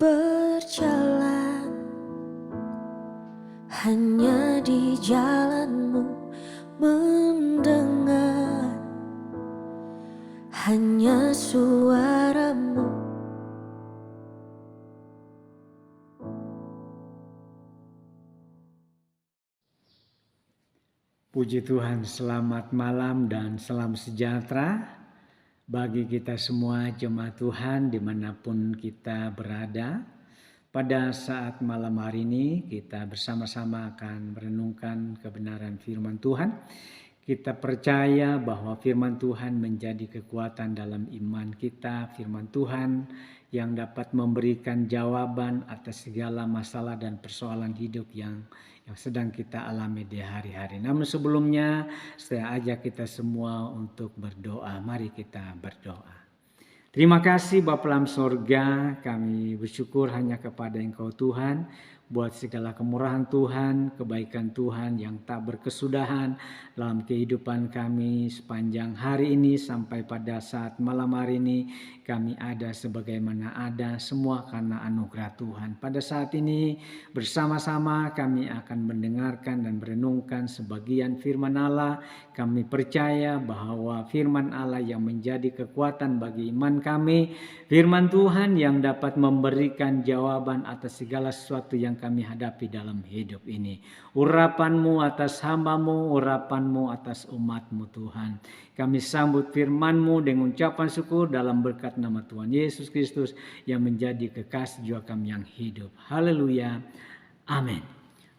berjalan hanya di jalanmu, mendengar hanya suaramu. Puji Tuhan, selamat malam dan salam sejahtera bagi kita semua jemaat Tuhan dimanapun kita berada. Pada saat malam hari ini kita bersama-sama akan merenungkan kebenaran firman Tuhan. Kita percaya bahwa firman Tuhan menjadi kekuatan dalam iman kita, firman Tuhan yang dapat memberikan jawaban atas segala masalah dan persoalan hidup yang sedang kita alami di hari-hari. Namun sebelumnya saya ajak kita semua untuk berdoa. Mari kita berdoa. Terima kasih Bapa dalam sorga, kami bersyukur hanya kepada Engkau Tuhan, buat segala kemurahan Tuhan, kebaikan Tuhan yang tak berkesudahan dalam kehidupan kami sepanjang hari ini sampai pada saat malam hari ini kami ada sebagaimana ada, semua karena anugerah Tuhan. Pada saat ini bersama-sama kami akan mendengarkan dan merenungkan sebagian firman Allah. Kami percaya bahwa firman Allah yang menjadi kekuatan bagi iman kami, firman Tuhan yang dapat memberikan jawaban atas segala sesuatu yang kami hadapi dalam hidup ini. Urapan-Mu atas hamba-Mu, urapan-Mu atas umat-Mu Tuhan. Kami sambut firman-Mu dengan ucapan syukur dalam berkat nama Tuhan Yesus Kristus yang menjadi kekasih jiwa kami yang hidup. Haleluya. Amin.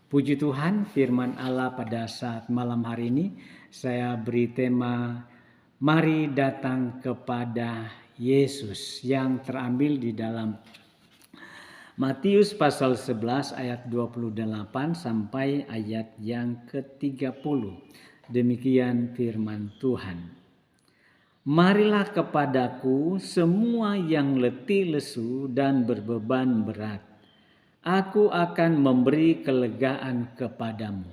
Puji Tuhan, firman Allah pada saat malam hari ini saya beri tema Mari datang kepada Yesus yang terambil di dalam Matius pasal 11 ayat 28 sampai ayat yang ke-30. Demikian firman Tuhan. Marilah kepadaku semua yang letih lesu dan berbeban berat. Aku akan memberi kelegaan kepadamu.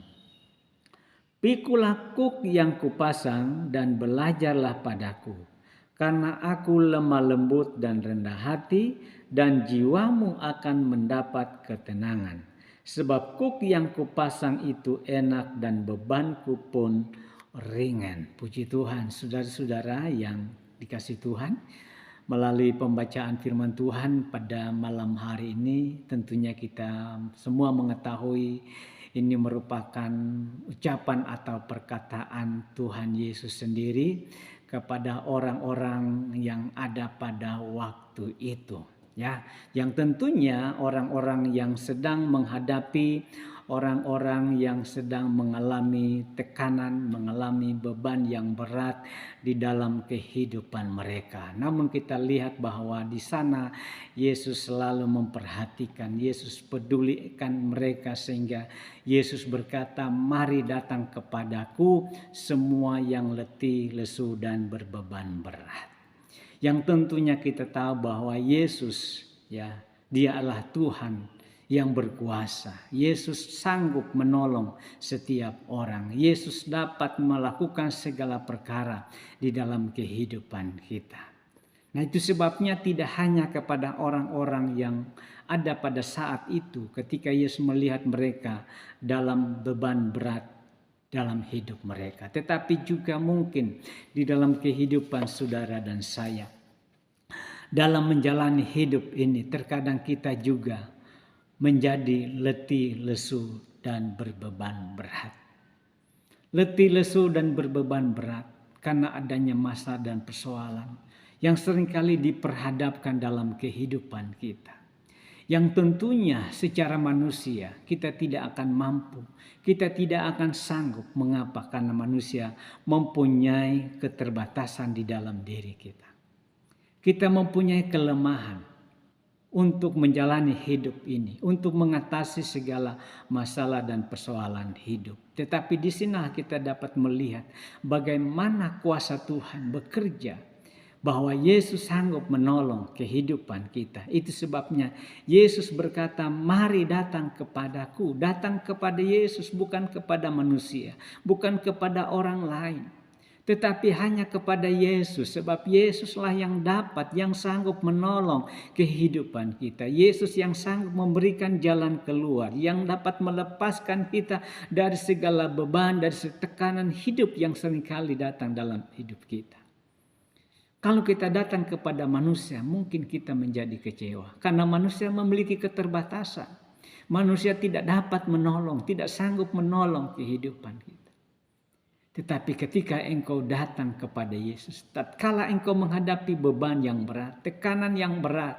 Pikulah kuk yang kupasang dan belajarlah padaku. Karena aku lemah lembut dan rendah hati, dan jiwamu akan mendapat ketenangan. Sebab kuk yang kupasang itu enak dan bebanku pun ringan. Puji Tuhan, saudara-saudara yang dikasih Tuhan. Melalui pembacaan firman Tuhan pada malam hari ini, tentunya kita semua mengetahui ini merupakan ucapan atau perkataan Tuhan Yesus sendiri kepada orang-orang yang ada pada waktu itu. Ya, yang tentunya orang-orang yang sedang menghadapi, orang-orang yang sedang mengalami tekanan, mengalami beban yang berat di dalam kehidupan mereka. Namun kita lihat bahwa di sana Yesus selalu memperhatikan, Yesus pedulikan mereka sehingga Yesus berkata, mari datang kepadaku semua yang letih, lesu dan berbeban berat. Yang tentunya kita tahu bahwa Yesus, ya, Dia adalah Tuhan yang berkuasa. Yesus sanggup menolong setiap orang. Yesus dapat melakukan segala perkara di dalam kehidupan kita. Nah, itu sebabnya tidak hanya kepada orang-orang yang ada pada saat itu ketika Yesus melihat mereka dalam beban berat dalam hidup mereka, tetapi juga mungkin di dalam kehidupan saudara dan saya. Dalam menjalani hidup ini terkadang kita juga menjadi letih, lesu dan berbeban berat. Letih, lesu dan berbeban berat karena adanya masalah dan persoalan yang seringkali diperhadapkan dalam kehidupan kita. Yang tentunya secara manusia kita tidak akan mampu, kita tidak akan sanggup. Mengapa? Karena manusia mempunyai keterbatasan di dalam diri kita. Kita mempunyai kelemahan untuk menjalani hidup ini, untuk mengatasi segala masalah dan persoalan hidup. Tetapi di sini kita dapat melihat bagaimana kuasa Tuhan bekerja, bahwa Yesus sanggup menolong kehidupan kita. Itu sebabnya Yesus berkata, mari datang kepadaku. Datang kepada Yesus, bukan kepada manusia, bukan kepada orang lain. tetapi hanya kepada Yesus. Sebab Yesuslah yang dapat, yang sanggup menolong kehidupan kita. Yesus yang sanggup memberikan jalan keluar, yang dapat melepaskan kita dari segala beban, dari tekanan hidup yang seringkali datang dalam hidup kita. Kalau kita datang kepada manusia, mungkin kita menjadi kecewa. Karena manusia memiliki keterbatasan. Manusia tidak dapat menolong, tidak sanggup menolong kehidupan kita. Tetapi ketika engkau datang kepada Yesus, tatkala engkau menghadapi beban yang berat, tekanan yang berat,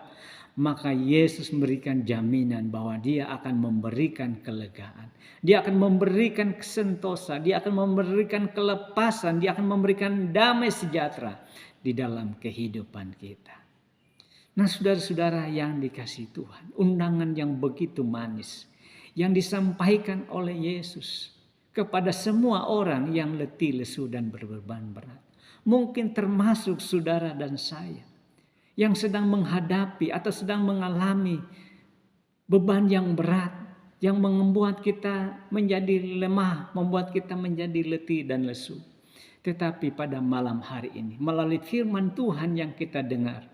maka Yesus memberikan jaminan bahwa Dia akan memberikan kelegaan. Dia akan memberikan kesentosa, Dia akan memberikan kelepasan, Dia akan memberikan damai sejahtera di dalam kehidupan kita. Nah, saudara-saudara yang dikasihi Tuhan, undangan yang begitu manis yang disampaikan oleh Yesus kepada semua orang yang letih, lesu, dan berbeban berat. Mungkin termasuk saudara dan saya yang sedang menghadapi atau sedang mengalami beban yang berat, yang membuat kita menjadi lemah, membuat kita menjadi letih dan lesu. Tetapi pada malam hari ini, melalui firman Tuhan yang kita dengar,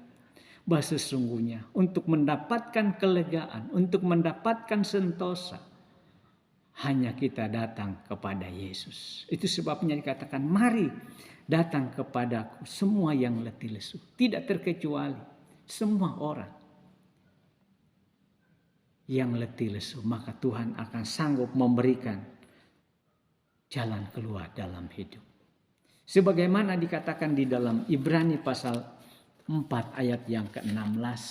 bahwa sesungguhnya untuk mendapatkan kelegaan, untuk mendapatkan sentosa, hanya kita datang kepada Yesus. Itu sebabnya dikatakan, mari datang kepadaku semua yang letih lesu. Tidak terkecuali, semua orang yang letih lesu. Maka Tuhan akan sanggup memberikan jalan keluar dalam hidup. Sebagaimana dikatakan di dalam Ibrani pasal 4 ayat yang ke-16.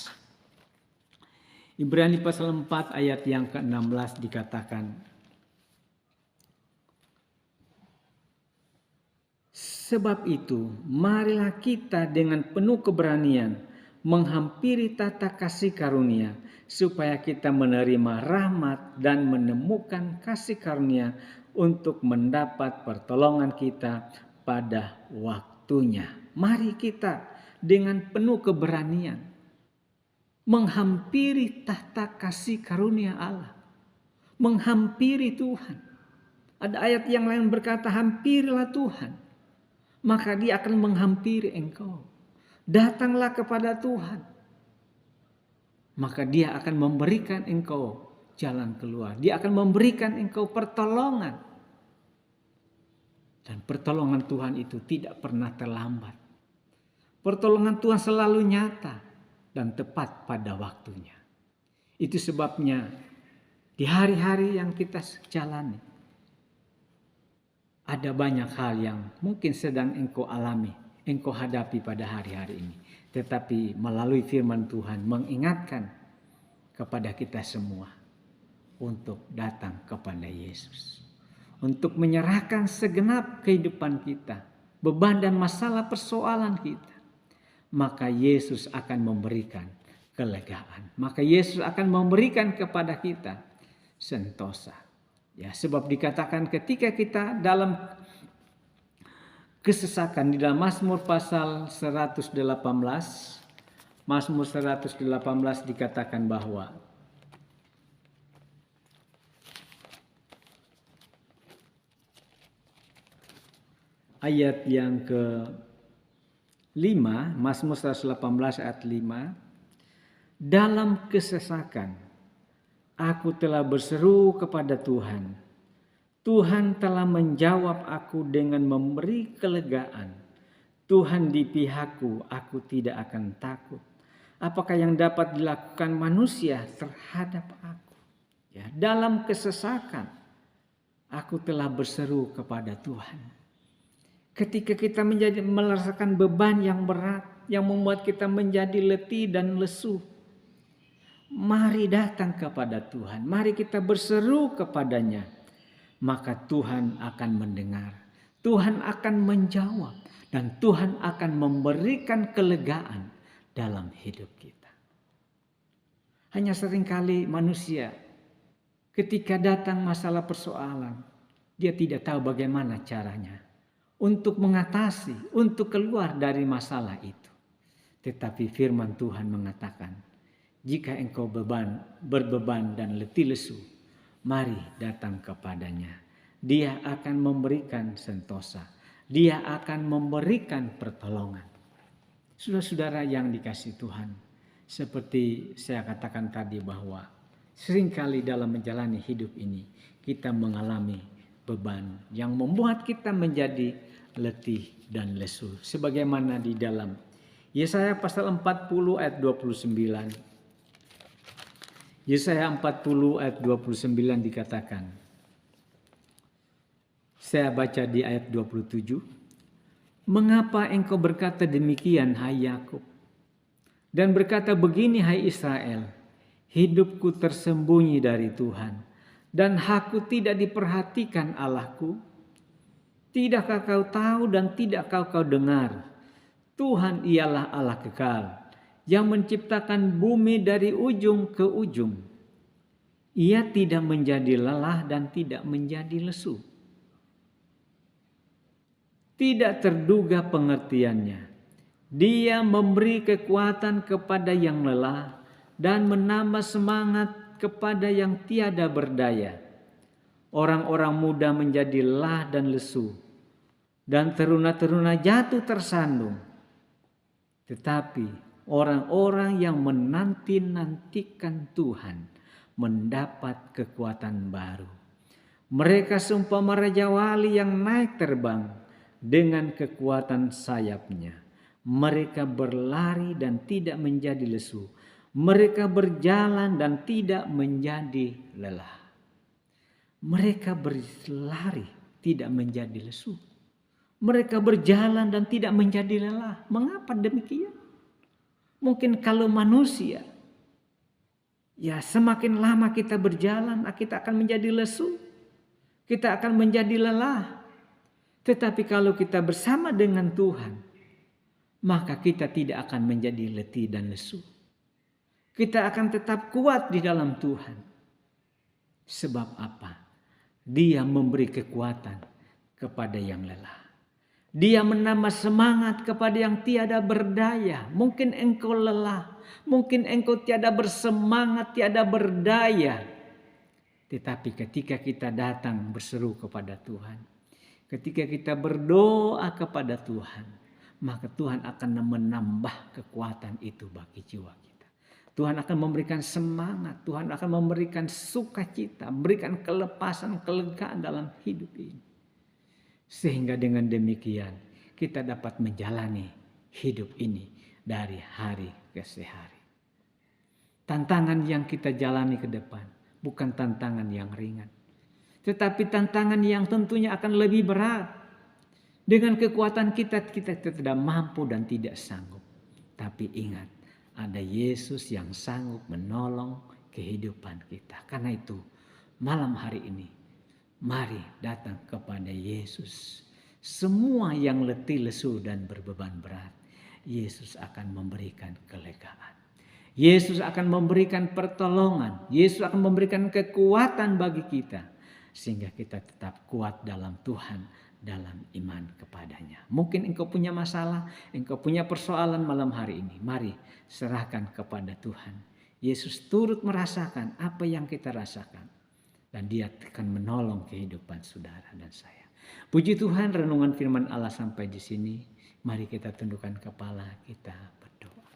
Ibrani pasal 4 ayat yang ke-16 dikatakan, sebab itu, marilah kita dengan penuh keberanian menghampiri tata kasih karunia, supaya kita menerima rahmat dan menemukan kasih karunia untuk mendapat pertolongan kita pada waktunya. Mari kita dengan penuh keberanian menghampiri tata kasih karunia Allah, menghampiri Tuhan. Ada ayat yang lain berkata, hampirilah Tuhan, maka Dia akan menghampiri engkau. Datanglah kepada Tuhan, maka Dia akan memberikan engkau jalan keluar. Dia akan memberikan engkau pertolongan. Dan pertolongan Tuhan itu tidak pernah terlambat. Pertolongan Tuhan selalu nyata dan tepat pada waktunya. Itu sebabnya di hari-hari yang kita jalani, ada banyak hal yang mungkin sedang engkau alami, engkau hadapi pada hari-hari ini. Tetapi melalui firman Tuhan mengingatkan kepada kita semua untuk datang kepada Yesus. Untuk menyerahkan segenap kehidupan kita, beban dan masalah persoalan kita. Maka Yesus akan memberikan kelegaan. Maka Yesus akan memberikan kepada kita sentosa. Ya, sebab dikatakan ketika kita dalam kesesakan, di dalam Mazmur pasal 118, Mazmur 118 dikatakan bahwa ayat yang ke-5, Mazmur 118 ayat 5, dalam kesesakan aku telah berseru kepada Tuhan. Tuhan telah menjawab aku dengan memberi kelegaan. Tuhan di pihakku, aku tidak akan takut. Apakah yang dapat dilakukan manusia terhadap aku? Ya, dalam kesesakan, aku telah berseru kepada Tuhan. Ketika kita merasakan beban yang berat, yang membuat kita menjadi letih dan lesu, mari datang kepada Tuhan. Mari kita berseru kepadanya. Maka Tuhan akan mendengar. Tuhan akan menjawab. Dan Tuhan akan memberikan kelegaan dalam hidup kita. Hanya seringkali manusia ketika datang masalah persoalan, dia tidak tahu bagaimana caranya untuk mengatasi, untuk keluar dari masalah itu. Tetapi firman Tuhan mengatakan, jika engkau berbeban dan letih lesu, mari datang kepadanya. Dia akan memberikan sentosa. Dia akan memberikan pertolongan. Saudara-saudara yang dikasihi Tuhan, seperti saya katakan tadi bahwa seringkali dalam menjalani hidup ini kita mengalami beban yang membuat kita menjadi letih dan lesu. Sebagaimana di dalam Yesaya pasal 40 ayat 29. Yesaya 40 ayat 29 dikatakan. Saya baca di ayat 27. Mengapa engkau berkata demikian, hai Yakub? Dan berkata begini, hai Israel, hidupku tersembunyi dari Tuhan, dan hakku tidak diperhatikan Allahku. Tidakkah kau tahu dan tidakkah kau dengar? Tuhan ialah Allah kekal, yang menciptakan bumi dari ujung ke ujung. Ia tidak menjadi lelah dan tidak menjadi lesu. Tidak terduga pengertiannya. Dia memberi kekuatan kepada yang lelah dan menambah semangat kepada yang tiada berdaya. Orang-orang muda menjadi lelah dan lesu, dan teruna-teruna jatuh tersandung. Tetapi orang-orang yang menanti-nantikan Tuhan mendapat kekuatan baru. Mereka seumpama raja wali yang naik terbang dengan kekuatan sayapnya. Mereka berlari dan tidak menjadi lesu. Mereka berjalan dan tidak menjadi lelah. Mereka berlari tidak menjadi lesu. Mereka berjalan dan tidak menjadi lelah. Mengapa demikian? Mungkin kalau manusia, ya semakin lama kita berjalan, kita akan menjadi lesu. Kita akan menjadi lelah. Tetapi kalau kita bersama dengan Tuhan, maka kita tidak akan menjadi letih dan lesu. Kita akan tetap kuat di dalam Tuhan. Sebab apa? Dia memberi kekuatan kepada yang lelah. Dia menambah semangat kepada yang tiada berdaya. Mungkin engkau lelah, mungkin engkau tiada bersemangat, tiada berdaya. Tetapi ketika kita datang berseru kepada Tuhan, ketika kita berdoa kepada Tuhan, maka Tuhan akan menambah kekuatan itu bagi jiwa kita. Tuhan akan memberikan semangat, Tuhan akan memberikan sukacita, memberikan kelepasan, kelegaan dalam hidup ini. Sehingga dengan demikian kita dapat menjalani hidup ini dari hari ke hari. Tantangan yang kita jalani ke depan bukan tantangan yang ringan, tetapi tantangan yang tentunya akan lebih berat. Dengan kekuatan kita tidak mampu dan tidak sanggup. Tapi ingat, ada Yesus yang sanggup menolong kehidupan kita. Karena itu, malam hari ini, mari datang kepada Yesus. Semua yang letih, lesu, dan berbeban berat, Yesus akan memberikan kelegaan. Yesus akan memberikan pertolongan. Yesus akan memberikan kekuatan bagi kita. Sehingga kita tetap kuat dalam Tuhan, dalam iman kepadanya. Mungkin engkau punya masalah, engkau punya persoalan malam hari ini. Mari serahkan kepada Tuhan. Yesus turut merasakan apa yang kita rasakan. Dan dia akan menolong kehidupan saudara dan saya. Puji Tuhan, renungan firman Allah sampai di sini. Mari kita tundukkan kepala, kita berdoa.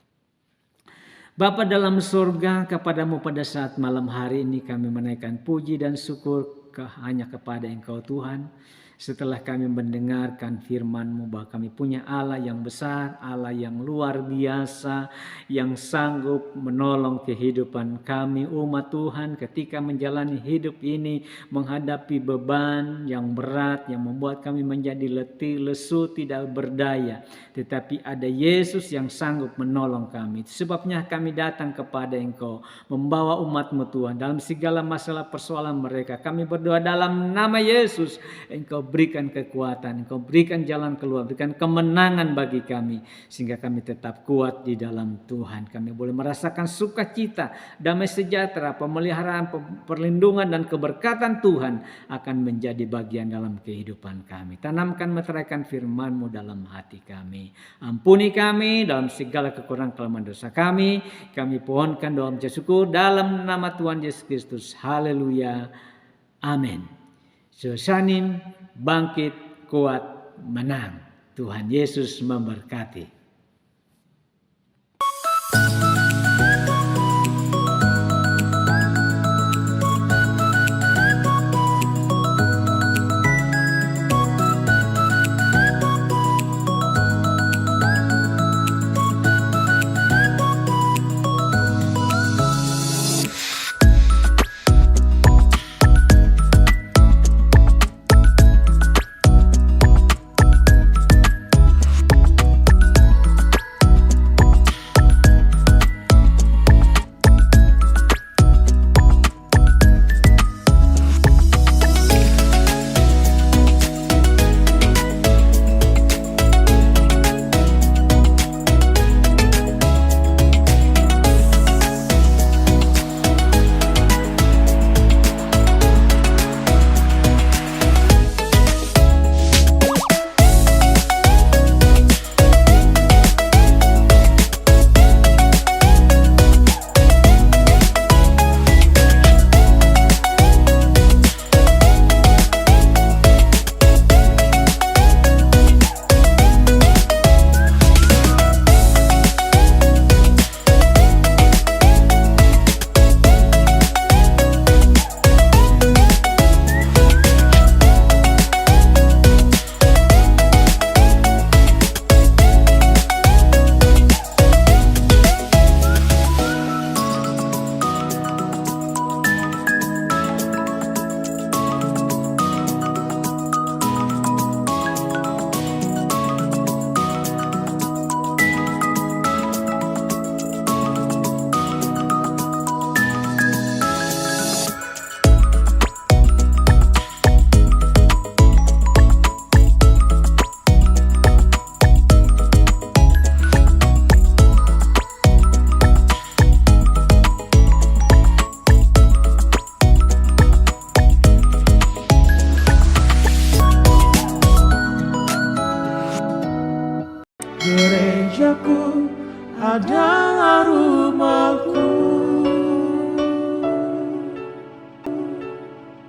Bapa dalam surga, kepadamu pada saat malam hari ini kami menaikkan puji dan syukur hanya kepada Engkau Tuhan. Setelah kami mendengarkan firman-Mu bahwa kami punya Allah yang besar, Allah yang luar biasa, yang sanggup menolong kehidupan kami umat Tuhan ketika menjalani hidup ini, menghadapi beban yang berat yang membuat kami menjadi letih, lesu, tidak berdaya. Tetapi ada Yesus yang sanggup menolong kami. Sebabnya kami datang kepada Engkau, membawa umat-Mu Tuhan dalam segala masalah persoalan mereka. Kami berdoa dalam nama Yesus, Engkau berikan kekuatan, Engkau berikan jalan keluar, berikan kemenangan bagi kami. Sehingga kami tetap kuat di dalam Tuhan. Kami boleh merasakan sukacita, damai sejahtera, pemeliharaan, perlindungan dan keberkatan Tuhan akan menjadi bagian dalam kehidupan kami. Tanamkan meteraikan firman-Mu dalam hati kami. Ampuni kami dalam segala kekurangan kelemahan dosa kami. Kami pohonkan doa syukur dalam nama Tuhan Yesus Kristus. Haleluya. Amin. Sosanin, bangkit, kuat, menang. Tuhan Yesus memberkati. Gerejaku adalah rumahku.